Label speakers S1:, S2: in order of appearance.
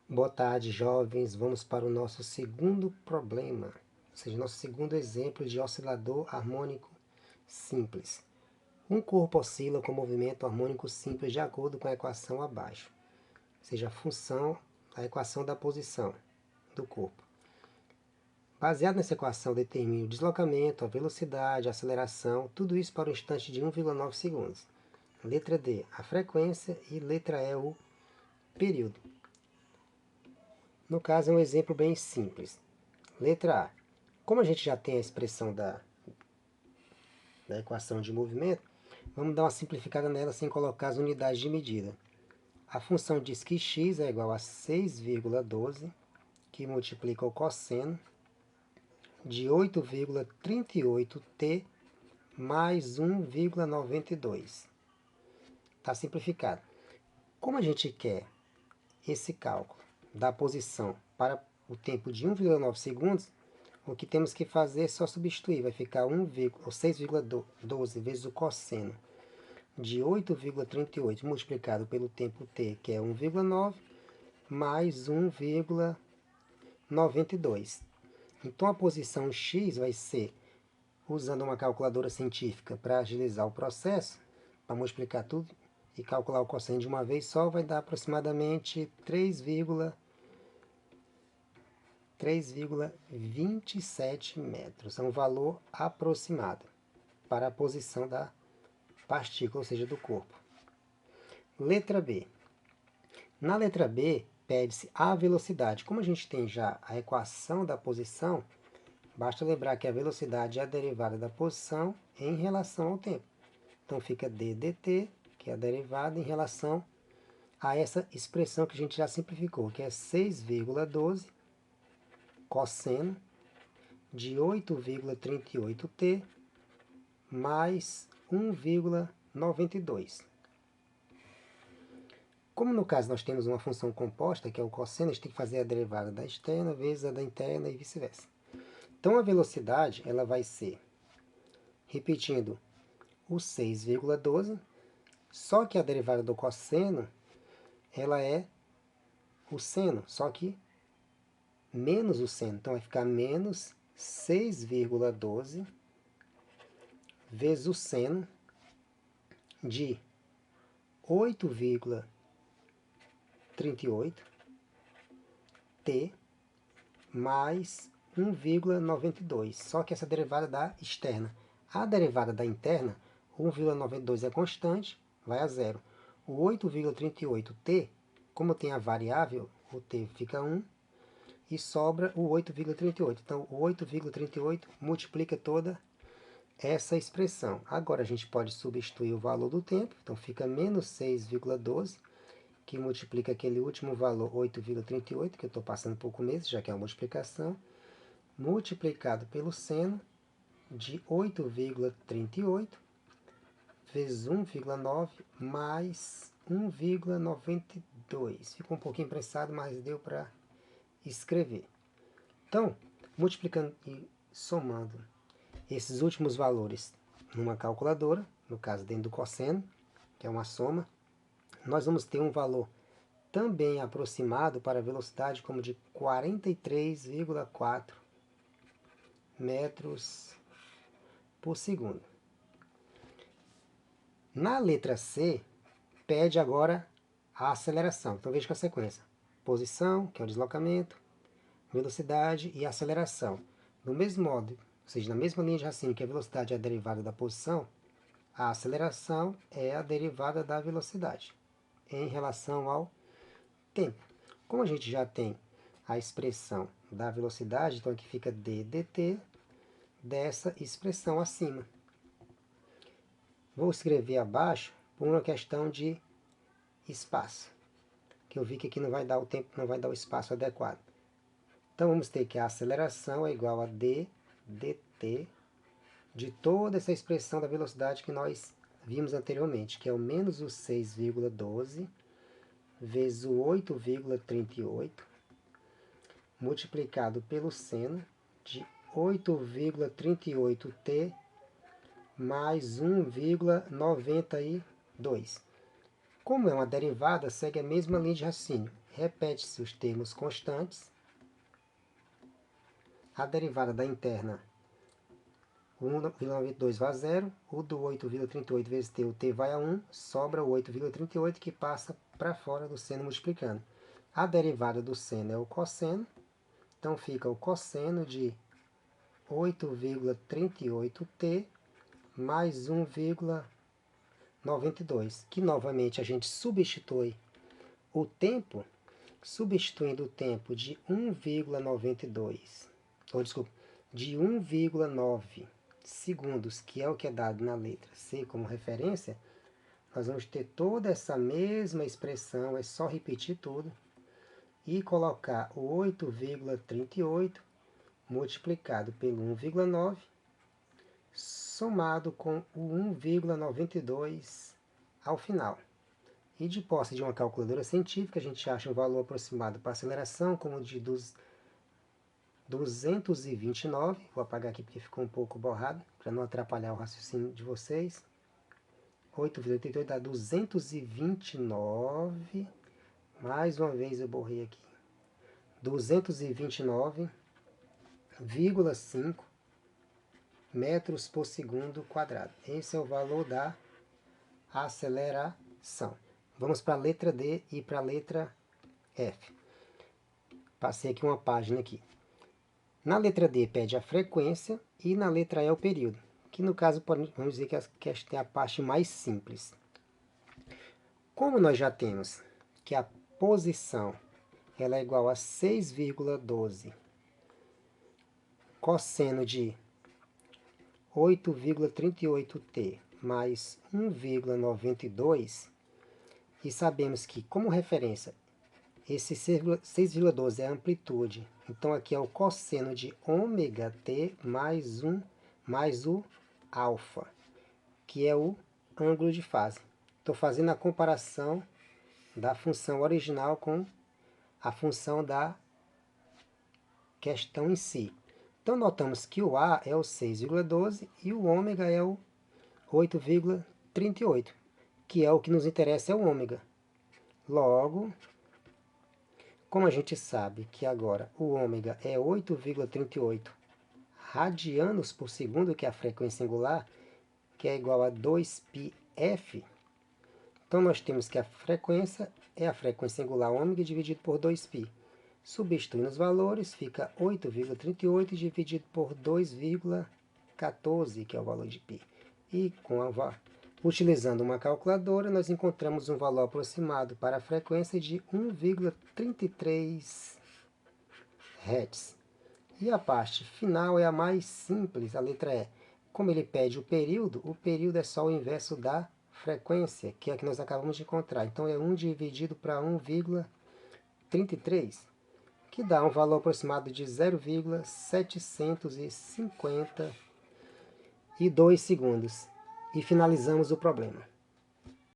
S1: Boa tarde, jovens. Vamos para o nosso segundo problema, ou seja, nosso segundo exemplo de oscilador harmônico simples. Um corpo oscila com movimento harmônico simples de acordo com a equação abaixo, ou seja, a equação da posição do corpo. Baseado nessa equação, determine o deslocamento, a velocidade, a aceleração, tudo isso para um instante de 1,9 segundos. Letra D, a frequência, e letra E, o período. No caso, é um exemplo bem simples. Letra A. Como a gente já tem a expressão da equação de movimento, vamos dar uma simplificada nela sem colocar as unidades de medida. A função diz que x é igual a 6,12, que multiplica o cosseno de 8,38t mais 1,92. Está simplificado. Como a gente quer esse cálculo da posição para o tempo de 1,9 segundos, o que temos que fazer é só substituir. Vai ficar 6,12 vezes o cosseno de 8,38 multiplicado pelo tempo t, que é 1,9, mais 1,92. Então a posição x vai ser, usando uma calculadora científica para agilizar o processo, para multiplicar tudo e calcular o cosseno de uma vez só, vai dar aproximadamente 3,27 metros. É um valor aproximado para a posição da partícula, ou seja, do corpo. Letra B. Na letra B, pede-se a velocidade. Como a gente tem já a equação da posição, basta lembrar que a velocidade é a derivada da posição em relação ao tempo. Então fica d dt, que é a derivada em relação a essa expressão que a gente já simplificou, que é 6,12 cosseno de 8,38t mais 1,92. Como no caso nós temos uma função composta, que é o cosseno, a gente tem que fazer a derivada da externa vezes a da interna e vice-versa. Então a velocidade ela vai ser, repetindo, o 6,12, só que a derivada do cosseno ela é o seno, só que menos o seno. Então vai ficar menos 6,12 vezes o seno de 8,38 t mais 1,92. Só que essa derivada da externa. A derivada da interna, 1,92 é constante, vai a zero. O 8,38t, como tem a variável, o t fica 1, e sobra o 8,38. Então, o 8,38 multiplica toda essa expressão. Agora, a gente pode substituir o valor do tempo, então fica menos 6,12, que multiplica aquele último valor, 8,38, que eu estou passando por começo, já que é uma multiplicação, multiplicado pelo seno de 8,38 vezes 1,9 mais 1,92. Ficou um pouquinho pressado, mas deu para escrever. Então, multiplicando e somando esses últimos valores numa calculadora, no caso dentro do cosseno, que é uma soma, nós vamos ter um valor também aproximado para a velocidade como de 43,4 metros por segundo. Na letra C, pede agora a aceleração. Então veja com a sequência. Posição, que é o deslocamento, velocidade e aceleração. Do mesmo modo, ou seja, na mesma linha de raciocínio que a velocidade é a derivada da posição, a aceleração é a derivada da velocidade em relação ao tempo. Como a gente já tem a expressão da velocidade, então aqui fica d dt dessa expressão acima. Vou escrever abaixo por uma questão de espaço, que eu vi que aqui não vai dar o tempo, não vai dar o espaço adequado. Então vamos ter que a aceleração é igual a d dt de toda essa expressão da velocidade que nós vimos anteriormente, que é o menos o 6,12 vezes o 8,38 multiplicado pelo seno de 8,38t mais 1,92. Como é uma derivada, segue a mesma linha de raciocínio. repete-se os termos constantes. A derivada da interna, o 1,92 vai a 0, o do 8,38 vezes t, o t vai a 1, sobra o 8,38 que passa para fora do seno multiplicando. A derivada do seno é o cosseno, então fica o cosseno de 8,38t mais 1,92, que novamente a gente substitui o tempo, substituindo o tempo de 1,92, ou desculpa, de 1,9 segundos, que é o que é dado na letra C como referência, nós vamos ter toda essa mesma expressão, é só repetir tudo, e colocar o 8,38 multiplicado pelo 1,9, somado com o 1,92 ao final. E de posse de uma calculadora científica, a gente acha um valor aproximado para aceleração como de 229, vou apagar aqui porque ficou um pouco borrado, para não atrapalhar o raciocínio de vocês. 8,88 dá 229, mais uma vez eu borrei aqui, 229,5 metros por segundo quadrado. Esse é o valor da aceleração. Vamos para a letra D e para a letra F. Passei aqui uma página aqui. Na letra D pede a frequência e na letra E o período, que no caso vamos dizer que esta é a parte mais simples. Como nós já temos que a posição ela é igual a 6,12 cosseno de 8,38t mais 1,92, e sabemos que, como referência, esse 6,12 é a amplitude, então aqui é o cosseno de ômega t mais o alfa, que é o ângulo de fase. Estou fazendo a comparação da função original com a função da questão em si. Então, notamos que o A é o 6,12 e o ômega é o 8,38, que é o que nos interessa, é o ômega. Logo, como a gente sabe que agora o ômega é 8,38 radianos por segundo, que é a frequência angular, que é igual a 2πf, então nós temos que a frequência é a frequência angular ômega dividido por 2π. Substituindo os valores, fica 8,38 dividido por 2,14, que é o valor de π. E utilizando uma calculadora, nós encontramos um valor aproximado para a frequência de 1,33 Hz. E a parte final é a mais simples, a letra E. Como ele pede o período é só o inverso da frequência, que é a que nós acabamos de encontrar. Então é 1 dividido para 1,33, que dá um valor aproximado de 0,752 segundos. E finalizamos o problema.